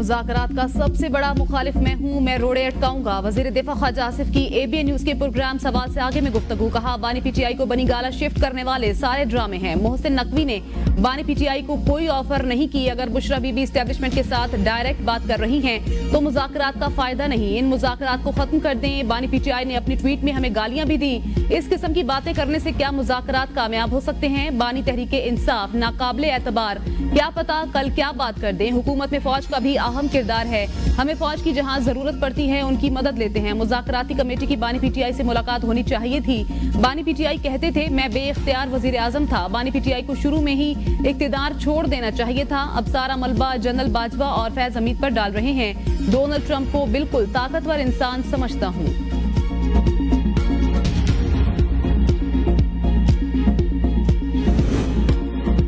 मुज़ाकरात का सबसे बड़ा मुखालिफ मैं हूँ, मैं रोड़े अटकाऊंगा। वजीर दिफा ख्वाजा आसिफ की ABN न्यूज के प्रोग्राम सवाल से आगे में गुफ्तगू। कहा बानी PTI को बनी गाला शिफ्ट करने वाले सारे ड्रामे हैं। मोहसिन नकवी ने बानी PTI को कोई ऑफर नहीं की। अगर बुशरा बीबी एस्टेब्लिशमेंट के साथ डायरेक्ट बात कर रही हैं तो मुज़ाकरात का फायदा नहीं, इन मुज़ाकरात को खत्म कर दें। बानी PTI ने अपनी ट्वीट में हमें गालियां भी दी। इस किस्म की बातें करने से क्या मुज़ाकरात कामयाब हो सकते हैं? बानी तहरीके इंसाफ नाकाबिले एतबार, क्या पता कल क्या बात कर दें। हुकूमत में फौज का भी अहम किरदार है, हमें फौज की जहां जरूरत पड़ती है उनकी मदद लेते हैं। मुज़ाकराती कमेटी की बानी PTI से मुलाकात होनी चाहिए थी। बानी PTI कहते थे मैं बेइख्तियार वजीर आजम था। बानी PTI को शुरू में ही इख्तियार छोड़ देना चाहिए था। अब सारा मलबा जनरल बाजवा और फैज हमीद पर डाल रहे हैं। डोनाल्ड ट्रंप को बिल्कुल ताकतवर इंसान समझता हूँ।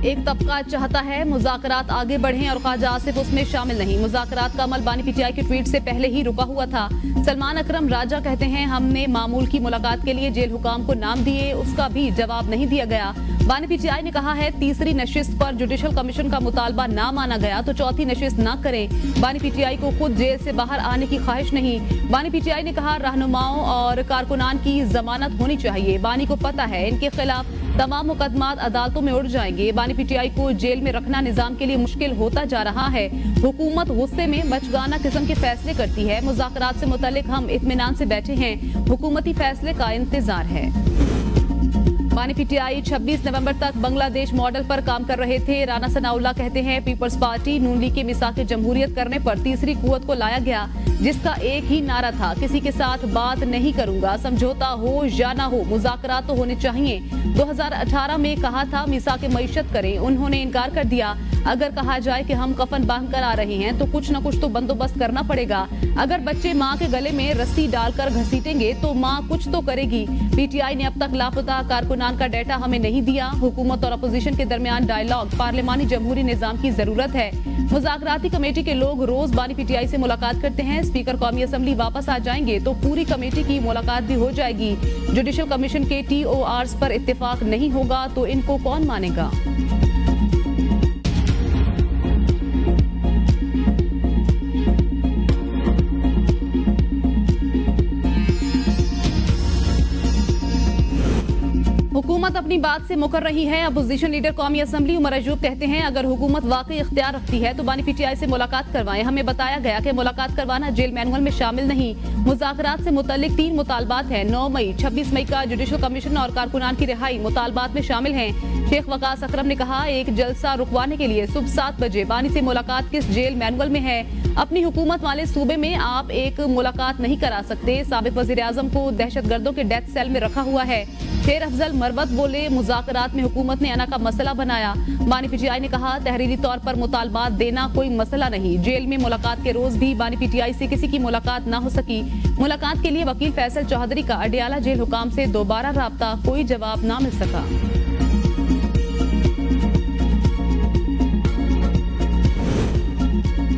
एक तबका चाहता है मुज़ाकरात आगे बढ़ें और ख्वाजा आसिफ उसमें शामिल नहीं। मुज़ाकरात का अमल बानी PTI के ट्वीट से पहले ही रुका हुआ था। सलमान अकरम राजा कहते हैं हमने मामूल की मुलाकात के लिए जेल हुकाम को नाम दिए, उसका भी जवाब नहीं दिया गया। बानी PTI ने कहा है तीसरी नशिस्त पर जुडिशल कमीशन का मुतालबा ना माना गया तो चौथी नशिस्त ना करें। बानी PTI को खुद जेल से बाहर आने की ख्वाहिश नहीं। बानी PTI ने कहा रहनुमाओं और कारकुनान की जमानत होनी चाहिए। बानी को पता है इनके खिलाफ तमाम मुकदमात अदालतों में उड़ जाएंगे। बानी PTI को जेल में रखना निजाम के लिए मुश्किल होता जा रहा है। हुकूमत गुस्से में बचगाना किस्म के फैसले करती है। मुज़ाकरात से मुतल्लिक हम इत्मीनान से बैठे हैं, हुकूमती फैसले का इंतजार है। बानी PTI 26 नवंबर तक बांग्लादेश मॉडल पर काम कर रहे थे। राना सनाउल्लाह कहते हैं पीपल्स पार्टी नून लीग के मिसाक जमहूरियत करने पर तीसरी कुव्वत को लाया गया, जिसका एक ही नारा था किसी के साथ बात नहीं करूंगा, समझौता हो या ना हो मुज़ाकरात तो होने चाहिए। 2018 में कहा था मिसाक मईशत करें, उन्होंने इनकार कर दिया। अगर कहा जाए कि हम कफन बांध कर आ रहे हैं तो कुछ न कुछ तो बंदोबस्त करना पड़ेगा। अगर बच्चे माँ के गले में रस्सी डालकर घसीटेंगे तो माँ कुछ तो करेगी। PTI ने अब तक लापता कारकुनान का डेटा हमें नहीं दिया। हुकूमत और अपोजिशन के दरमियान डायलॉग पार्लिमानी जमहूरी निजाम की जरूरत है। मुज़ाकराती कमेटी के लोग रोज बानी PTI से मुलाकात करते हैं। स्पीकर कौमी असम्बली वापस आ जाएंगे तो पूरी कमेटी की मुलाकात भी हो जाएगी। जुडिशल कमीशन के TORs पर इत्तेफाक नहीं होगा तो इनको कौन मानेगा? हुकूमत अपनी बात से मुकर रही है। अपोजिशन लीडर कौमी असम्बली उमर अयूब कहते हैं अगर हुकूमत वाकई इख्तियार रखती है तो बानी PTI से मुलाकात करवाएं। हमें बताया गया कि मुलाकात करवाना जेल मैनुअल में शामिल नहीं। मुज़ाकरात से मुतल्लिक 3 मुतालबात हैं। 9 मई 26 मई का जुडिशल कमीशन और कारकुनान की रिहाई मुतालबात में शामिल हैं। शेख वकास अकरम ने कहा एक जलसा रुकवाने के लिए सुबह 7 बजे बानी से मुलाकात किस जेल मैनुअल में है? अपनी हुकूमत वाले सूबे में आप एक मुलाकात नहीं करा सकते। साबिक वजीर आजम को दहशतगर्दों के डेथ सेल में रखा हुआ है। शेर अफजल मरवत बोले मुज़ाकरात में हुकूमत ने अना का मसला बनाया। बानी PTI ने कहा तहरीरी तौर पर मुतालबात देना कोई मसला नहीं। जेल में मुलाकात के रोज भी बानी PTI से किसी की मुलाकात ना हो सकी। मुलाकात के लिए वकील फैसल चौधरी का अडियाला जेल हुकाम से दोबारा राब्ता, कोई जवाब ना मिल सका।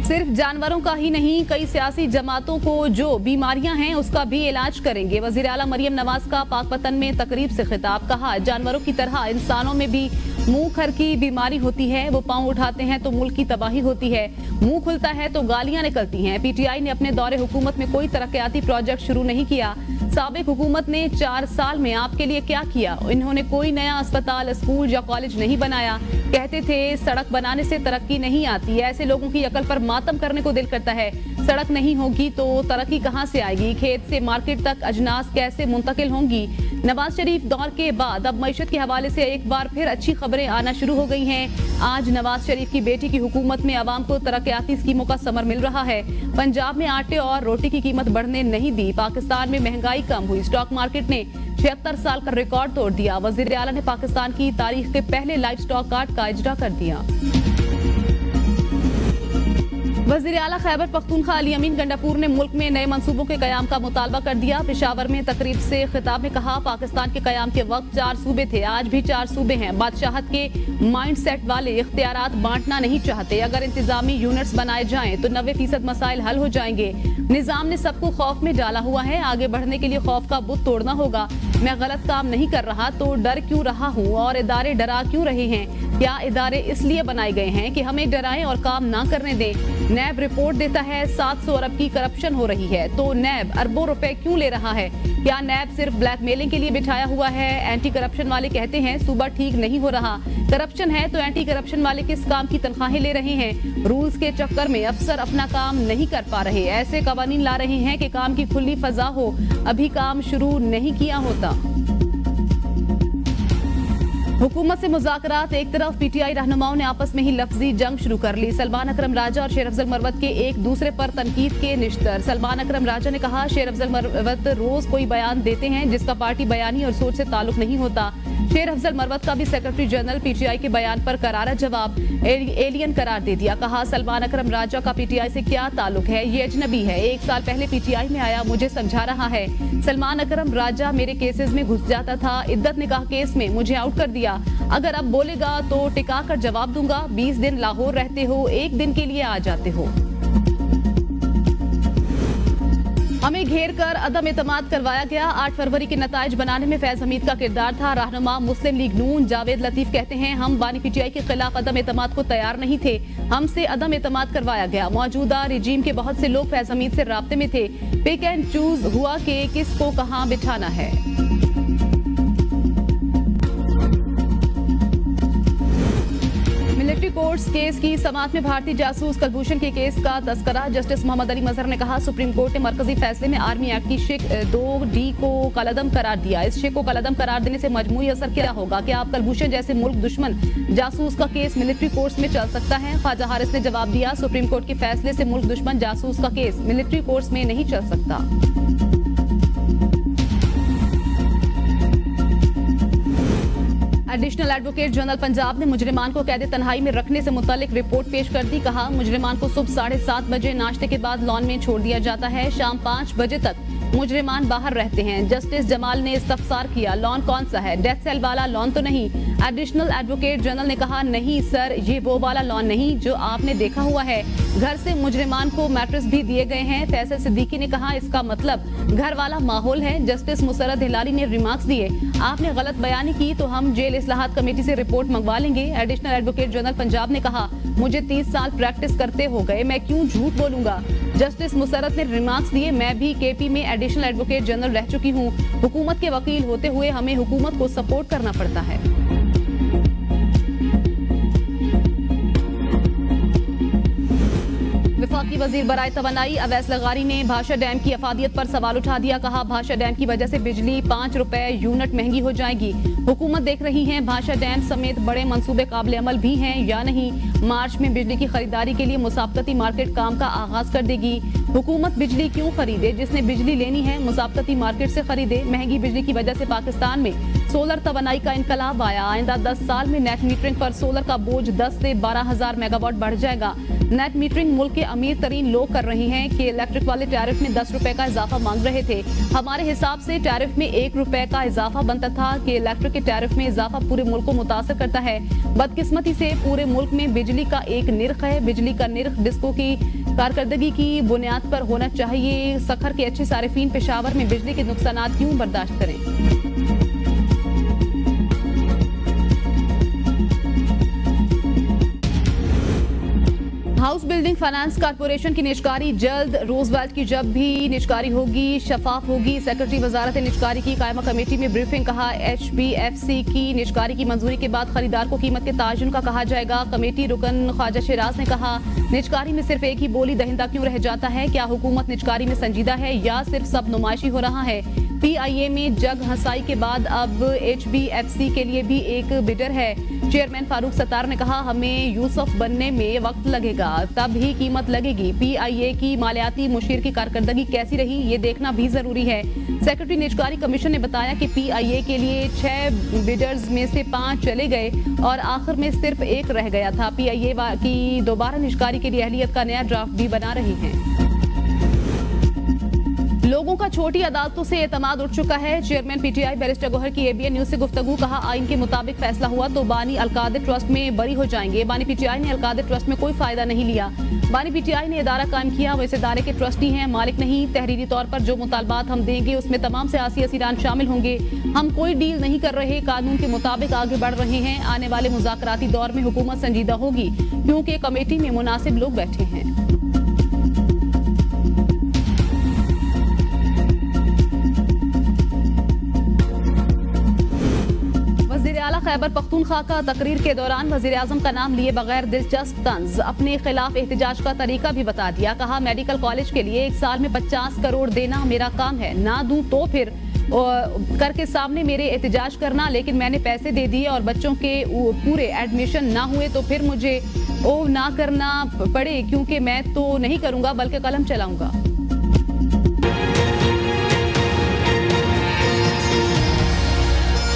सिर्फ जानवरों का ही नहीं कई सियासी जमातों को जो बीमारियां हैं उसका भी इलाज करेंगे। वजीर आला मरियम नवाज का पाकपतन में तकरीब से खिताब। कहा जानवरों की तरह इंसानों में भी मुंह खर की बीमारी होती है। वो पांव उठाते हैं तो मुल्क की तबाही होती है, मुंह खुलता है तो गालियां निकलती हैं। PTI ने अपने दौरे हुकूमत में कोई तरक्याती प्रोजेक्ट शुरू नहीं किया। साबिक हुकूमत ने 4 साल में आपके लिए क्या किया? इन्होंने कोई नया अस्पताल, स्कूल या कॉलेज नहीं बनाया। कहते थे सड़क बनाने से तरक्की नहीं आती। ऐसे लोगों की अकल पर मातम करने को दिल करता है। सड़क नहीं होगी तो तरक्की कहां से आएगी? खेत से मार्केट तक अजनास कैसे मुंतकिल होंगी? नवाज शरीफ दौर के बाद अब मईशत के हवाले से एक बार फिर अच्छी खबरें आना शुरू हो गई हैं। आज नवाज शरीफ की बेटी की हुकूमत में आवाम को तरक्याती स्कीमों का समर मिल रहा है। पंजाब में आटे और रोटी की कीमत बढ़ने नहीं दी। पाकिस्तान में महंगाई कम हुई। स्टॉक मार्केट ने 76 साल का रिकॉर्ड तोड़ दिया। वजीर आला ने पाकिस्तान की तारीख के पहले लाइफ स्टॉक कार्ड का इजरा कर दिया। वजीर आला खैबर पख्तूनख्वा अली अमीन गंडापुर ने मुल्क में नए मंसूबों के कयाम का मुतालबा कर दिया। पेशावर में तकरीब से खिताब में कहा पाकिस्तान के कयाम के वक्त 4 सूबे थे, आज भी 4 सूबे हैं। बादशाहत के माइंड सेट वाले इख्तियारात बांटना नहीं चाहते। अगर इंतजामी यूनिट्स बनाए जाएं तो 90% मसाइल हल हो जाएंगे। निजाम ने सबको खौफ में डाला हुआ है। आगे बढ़ने के लिए खौफ का बुत तोड़ना होगा। मैं गलत काम नहीं कर रहा तो डर क्यों रहा हूँ और इदारे डरा क्यों रहे हैं? क्या इदारे इसलिए बनाए गए हैं कि हमें डराएं और काम ना करने दें? नैब रिपोर्ट देता है 700 अरब की करप्शन हो रही है, तो नैब अरबों रुपए क्यों ले रहा है? क्या नैब सिर्फ ब्लैकमेलिंग के लिए बिठाया हुआ है? एंटी करप्शन वाले कहते हैं सूबा ठीक नहीं हो रहा, करप्शन है तो एंटी करप्शन वाले किस काम की तनख्वाहें ले रहे हैं? रूल्स के चक्कर में अफसर अपना काम नहीं कर पा रहे, ऐसे कवानीन ला रहे हैं कि काम की खुली फजा हो, अभी काम शुरू नहीं किया होता। हुकूमत से मुज़ाकरात एक तरफ, पीटीआई रहनुमाओं ने आपस में ही लफ्जी जंग शुरू कर ली। सलमान अकरम राजा और शेर अफजल मरवत के एक दूसरे पर तनकीद के निश्तर। सलमान अकरम राजा ने कहा शेर अफजल मरवत रोज कोई बयान देते हैं जिसका पार्टी बयानी और सोच से ताल्लुक नहीं होता। शेर अफजल मरवत का भी सेक्रेटरी जनरल पीटीआई के बयान पर करारा जवाब, एलियन करार दे दिया। कहा सलमान अकरम राजा का पीटीआई से क्या ताल्लुक है, ये अजनबी है, 1 साल पहले पीटीआई में आया, मुझे समझा रहा है। सलमान अकरम राजा मेरे केसेस में घुस जाता था, इद्दत निकाह केस में मुझे आउट कर दिया, अगर अब बोलेगा तो टिका कर जवाब दूंगा। 20 दिन लाहौर रहते हो, 1 दिन के लिए आ जाते हो। हमें घेर कर अदम एतमाद करवाया गया, 8 फरवरी के नताइज बनाने में फैज हमीद का किरदार था। रहनुमा मुस्लिम लीग नून जावेद लतीफ कहते हैं हम बानी पीटीआई के खिलाफ अदम एतमाद को तैयार नहीं थे, हमसे अदम एतमाद करवाया गया। मौजूदा रिजीम के बहुत से लोग फैज हमीद से राब्ते में थे, पिक एंड चूज हुआ कि किसको कहां बिठाना है। मिलिट्री कोर्ट्स केस की समाअत में भारतीय जासूस कुलभूषण के केस का तस्करा। जस्टिस मोहम्मद अली मजहर ने कहा सुप्रीम कोर्ट ने मरकजी फैसले में आर्मी एक्ट की शिक 2D को कलअदम करार दिया। इस शिक को कलअदम करार देने से मजमूई असर क्या होगा? क्या आप कुलभूषण जैसे मुल्क दुश्मन जासूस का केस मिलिट्री कोर्ट्स में चल सकता है? ख्वाजा हारिस ने जवाब दिया सुप्रीम कोर्ट के फैसले से मुल्क दुश्मन जासूस का केस मिलिट्री कोर्ट्स में नहीं चल सकता। एडिशनल एडवोकेट जनरल पंजाब ने मुजरिमान को कैद तन्हाई में रखने से मुतालिक रिपोर्ट पेश कर दी। कहा मुजरिमान को सुबह 7:30 बजे नाश्ते के बाद लॉन में छोड़ दिया जाता है, शाम 5 बजे तक मुजरिमान बाहर रहते हैं। जस्टिस जमाल ने इस्तफसार किया लॉन कौन सा है, डेथ सेल वाला लॉन तो नहीं? एडिशनल एडवोकेट जनरल ने कहा नहीं सर, ये वो वाला लॉन नहीं जो आपने देखा हुआ है, घर से मुजरिमान को मैट्रेस भी दिए गए हैं। फैसल सिद्दीकी ने कहा इसका मतलब घर वाला माहौल है। जस्टिस मुसरत हिलाली ने रिमार्क्स दिए आपने गलत बयानी की तो हम जेल इस्लाहात कमेटी से रिपोर्ट मंगवा लेंगे। एडिशनल एडवोकेट जनरल पंजाब ने कहा मुझे 30 साल प्रैक्टिस करते हो गए, मैं क्यों झूठ बोलूंगा। जस्टिस मुसरत ने रिमार्क्स दिए मैं भी केपी में एडिशनल एडवोकेट जनरल रह चुकी हूँ, हुकूमत के वकील होते हुए हमें हुकूमत को सपोर्ट करना पड़ता है। वफाकी वजीर बराए तवानाई अवैस लगारी ने भाषा डैम की अफादियत पर सवाल उठा दिया। कहा भाषा डैम की वजह से बिजली 5 रुपए यूनिट महंगी हो जाएगी। हुकूमत देख रही है भाषा डैम समेत बड़े मंसूबे काबिल अमल भी हैं या नहीं। मार्च में बिजली की खरीदारी के लिए मुसाबकती मार्केट काम का आगाज कर देगी। हुकूमत बिजली क्यों खरीदे, जिसने बिजली लेनी है मुसाबकती मार्केट से खरीदे। महंगी बिजली की वजह से पाकिस्तान में सोलर तवानाई का इनकलाब आया। आइंदा 10 साल में नेट मीटरिंग पर सोलर का बोझ 10 से 12,000 मेगावाट बढ़ जाएगा। नेट मीटरिंग मुल्क के अमीर तरीन लोग कर रहे हैं कि इलेक्ट्रिक वाले टैरिफ में 10 रुपए का इजाफा मांग रहे थे। हमारे हिसाब से टैरिफ में 1 रुपए का इजाफा बनता था कि इलेक्ट्रिक के टैरिफ में इजाफा पूरे मुल्क को मुतासर करता है। बदकिस्मती से पूरे मुल्क में बिजली का एक निर्ख है। बिजली का निर्ख डिस्को की कारकर्दगी की बुनियाद पर होना चाहिए। सखर के अच्छे सारिफीन पेशावर में बिजली के नुकसानात क्यों बर्दाश्त करें। हाउस बिल्डिंग फाइनेंस कारपोरेशन की निजकारी जल्द। रोजवेल्ट की जब भी निजकारी होगी शफाफ होगी। सेक्रेटरी वजारत निजकारी की कायमा कमेटी में ब्रीफिंग। कहा HBFC की निजकारी की मंजूरी के बाद खरीदार को कीमत के ताजुन का कहा जाएगा। कमेटी रुकन ख्वाजा शिराज ने कहा निजकारी में सिर्फ एक ही बोली दहिंदा क्यों रह जाता है? क्या हुकूमत निजकारी में संजीदा है या सिर्फ सब नुमाइशी हो रहा है? PIA में जग हंसाई के बाद अब HBFC के लिए भी एक बिडर है। चेयरमैन फारूक सत्तार ने कहा हमें यूसुफ बनने में वक्त लगेगा, तब ही कीमत लगेगी। PIA की मालियाती मुशीर की कारकर्दगी कैसी रही ये देखना भी जरूरी है। सेक्रेटरी निजकारी कमीशन ने बताया कि PIA के लिए 6 बिडर्स में से 5 चले गए और आखिर में सिर्फ 1 रह गया था। PIA की दोबारा निजकारी के लिए अहलियत का नया ड्राफ्ट भी बना रही है। लोगों का छोटी अदालतों से एतमाद उठ चुका है। चेयरमैन पीटीआई बैरिस्टर गौहर की एबीएन न्यूज से गुफ्तगू। कहा, आइन के मुताबिक फैसला हुआ तो बानी अलकादिर ट्रस्ट में बरी हो जाएंगे। बानी पीटीआई ने अलकादिर ट्रस्ट में कोई फायदा नहीं लिया। बानी पीटीआई ने इदारा कायम किया, वो इस इदारे के ट्रस्टी हैं, मालिक नहीं। तहरीरी तौर पर जो मुतालबात हम देंगे उसमें तमाम सियासी असीरान शामिल होंगे। हम कोई डील नहीं कर रहे, कानून के मुताबिक आगे बढ़ रहे हैं। आने वाले मुज़ाकराती दौर में हुकूमत संजीदा होगी क्योंकि कमेटी में मुनासिब लोग बैठे हैं। वज़ीर-ए-आला खैबर पख्तूनख्वा का तकरीर के दौरान वज़ीर-ए-आज़म का नाम लिए बगैर दिलचस्प तंज, अपने खिलाफ एहतजाज का तरीका भी बता दिया। कहा, मेडिकल कॉलेज के लिए 1 साल में 50 करोड़ देना मेरा काम है, ना दूं तो फिर करके सामने मेरे एहतजाज करना, लेकिन मैंने पैसे दे दिए और बच्चों के पूरे एडमिशन ना हुए तो फिर मुझे ना करना पड़े, क्योंकि मैं तो नहीं करूंगा बल्कि कलम चलाऊंगा।